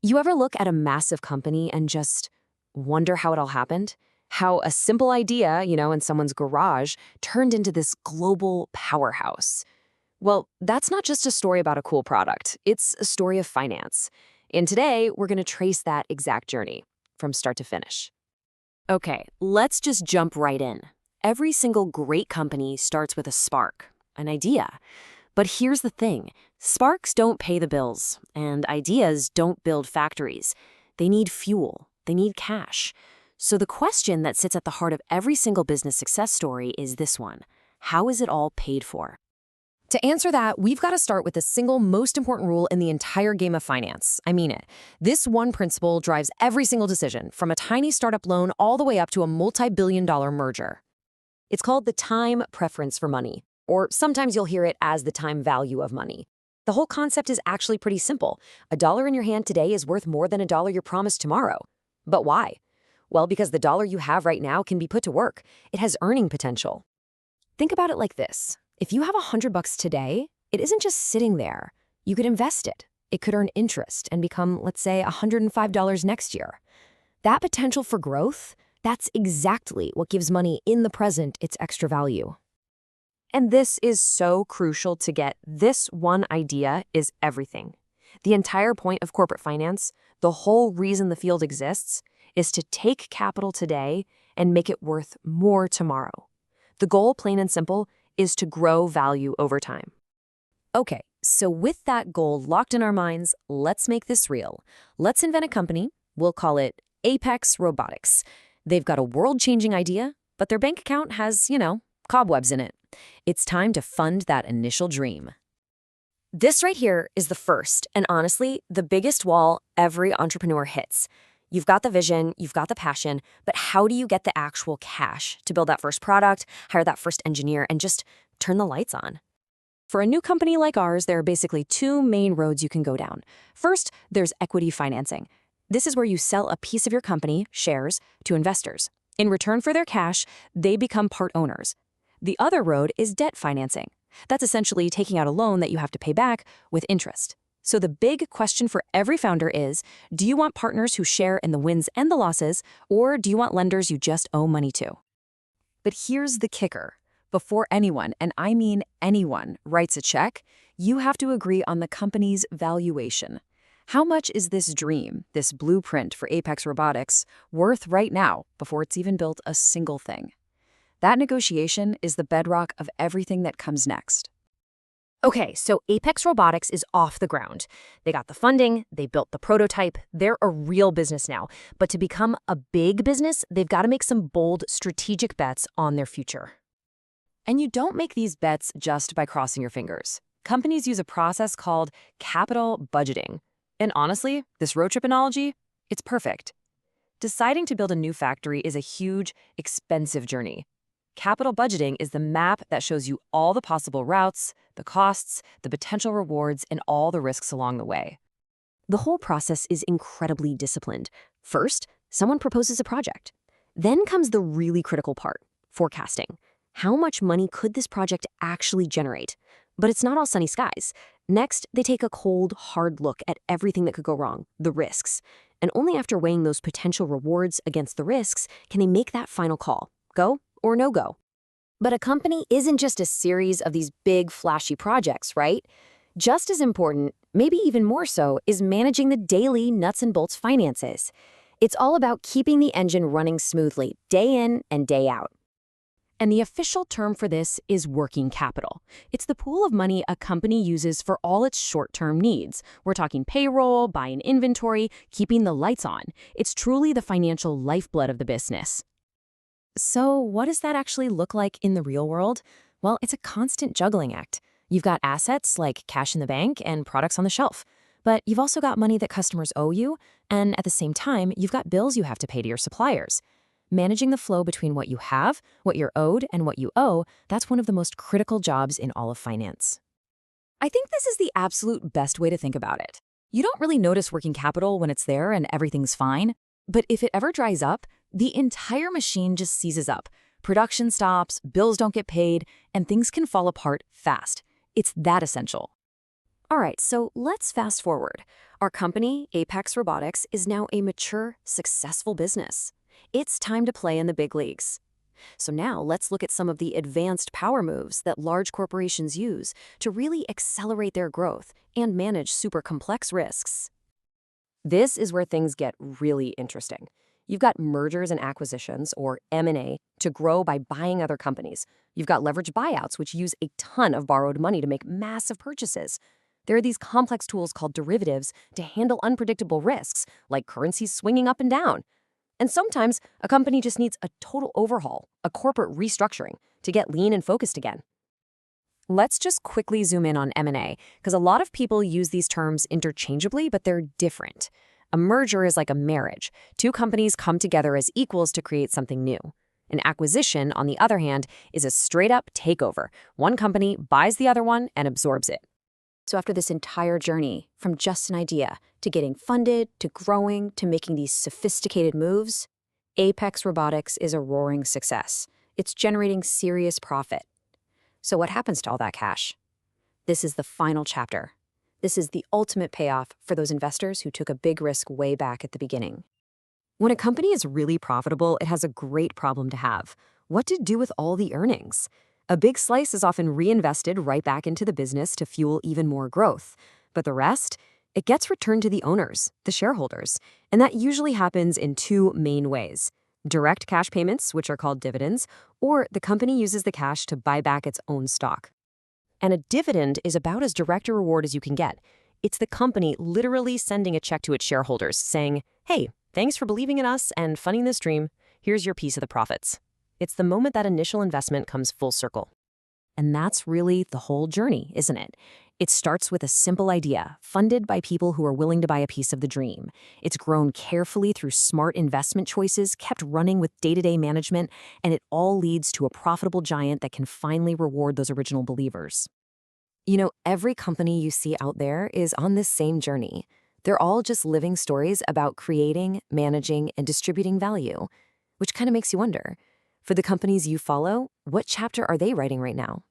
You ever look at a massive company and just wonder how it all happened? How a simple idea, in someone's garage turned into this global powerhouse? Well, that's not just a story about a cool product. It's a story of finance. And today, we're going to trace that exact journey from start to finish. Okay, let's just jump right in. Every single great company starts with a spark, an idea. But here's the thing. Sparks don't pay the bills, and ideas don't build factories. They need fuel. They need cash. So the question that sits at the heart of every single business success story is this one. How is it all paid for? To answer that, we've got to start with the single most important rule in the entire game of finance. I mean it. This one principle drives every single decision, from a tiny startup loan all the way up to a multi-billion-dollar merger. It's called the time preference for money, or sometimes you'll hear it as the time value of money. The whole concept is actually pretty simple. A dollar in your hand today is worth more than a dollar you're promised tomorrow. But why? Well, because the dollar you have right now can be put to work. It has earning potential. Think about it like this. If you have $100 today, it isn't just sitting there. You could invest it. It could earn interest and become, let's say, $105 next year. That potential for growth, that's exactly what gives money in the present its extra value. And this is so crucial to get. This one idea is everything. The entire point of corporate finance, the whole reason the field exists, is to take capital today and make it worth more tomorrow. The goal, plain and simple, is to grow value over time. Okay, so with that goal locked in our minds, let's make this real. Let's invent a company. We'll call it Apex Robotics. They've got a world-changing idea, but their bank account has, cobwebs in it. It's time to fund that initial dream. This right here is the first, and honestly, the biggest wall every entrepreneur hits. You've got the vision, you've got the passion, but how do you get the actual cash to build that first product, hire that first engineer, and just turn the lights on? For a new company like ours, there are basically two main roads you can go down. First, there's equity financing. This is where you sell a piece of your company, shares, to investors. In return for their cash, they become part owners. The other road is debt financing. That's essentially taking out a loan that you have to pay back with interest. So the big question for every founder is, do you want partners who share in the wins and the losses, or do you want lenders you just owe money to? But here's the kicker. Before anyone, and I mean anyone, writes a check, you have to agree on the company's valuation. How much is this dream, this blueprint for Apex Robotics, worth right now before it's even built a single thing? That negotiation is the bedrock of everything that comes next. Okay, so Apex Robotics is off the ground. They got the funding, they built the prototype, they're a real business now. But to become a big business, they've got to make some bold, strategic bets on their future. And you don't make these bets just by crossing your fingers. Companies use a process called capital budgeting. And honestly, this road trip analogy, it's perfect. Deciding to build a new factory is a huge, expensive journey. Capital budgeting is the map that shows you all the possible routes, the costs, the potential rewards, and all the risks along the way. The whole process is incredibly disciplined. First, someone proposes a project. Then comes the really critical part, forecasting. How much money could this project actually generate? But it's not all sunny skies. Next, they take a cold, hard look at everything that could go wrong, the risks. And only after weighing those potential rewards against the risks can they make that final call, go or no go. But a company isn't just a series of these big, flashy projects, right? Just as important, maybe even more so, is managing the daily nuts and bolts finances. It's all about keeping the engine running smoothly, day in and day out. And the official term for this is working capital. It's the pool of money a company uses for all its short-term needs. We're talking payroll, buying inventory, keeping the lights on. It's truly the financial lifeblood of the business. So what does that actually look like in the real world? Well, it's a constant juggling act. You've got assets like cash in the bank and products on the shelf. But you've also got money that customers owe you, and at the same time, you've got bills you have to pay to your suppliers. Managing the flow between what you have, what you're owed, and what you owe, that's one of the most critical jobs in all of finance. I think this is the absolute best way to think about it. You don't really notice working capital when it's there and everything's fine. But if it ever dries up, the entire machine just seizes up. Production stops, bills don't get paid, and things can fall apart fast. It's that essential. All right, so let's fast forward. Our company, Apex Robotics, is now a mature, successful business. It's time to play in the big leagues. So now let's look at some of the advanced power moves that large corporations use to really accelerate their growth and manage super complex risks. This is where things get really interesting. You've got mergers and acquisitions, or M&A, to grow by buying other companies. You've got leveraged buyouts, which use a ton of borrowed money to make massive purchases. There are these complex tools called derivatives to handle unpredictable risks, like currencies swinging up and down. And sometimes a company just needs a total overhaul, a corporate restructuring, to get lean and focused again. Let's just quickly zoom in on M&A, because a lot of people use these terms interchangeably, but they're different. A merger is like a marriage. Two companies come together as equals to create something new. An acquisition, on the other hand, is a straight-up takeover. One company buys the other one and absorbs it. So after this entire journey, from just an idea to getting funded, to growing, to making these sophisticated moves, Apex Robotics is a roaring success. It's generating serious profit. So what happens to all that cash? This is the final chapter. This is the ultimate payoff for those investors who took a big risk way back at the beginning. When a company is really profitable, it has a great problem to have. What to do with all the earnings? A big slice is often reinvested right back into the business to fuel even more growth. But the rest? It gets returned to the owners, the shareholders. And that usually happens in two main ways: direct cash payments, which are called dividends, or the company uses the cash to buy back its own stock. And a dividend is about as direct a reward as you can get. It's the company literally sending a check to its shareholders saying, "Hey, thanks for believing in us and funding this dream. Here's your piece of the profits." It's the moment that initial investment comes full circle. And that's really the whole journey, isn't it? It starts with a simple idea, funded by people who are willing to buy a piece of the dream. It's grown carefully through smart investment choices, kept running with day-to-day management, and it all leads to a profitable giant that can finally reward those original believers. You know, every company you see out there is on this same journey. They're all just living stories about creating, managing, and distributing value, which kind of makes you wonder, for the companies you follow, what chapter are they writing right now?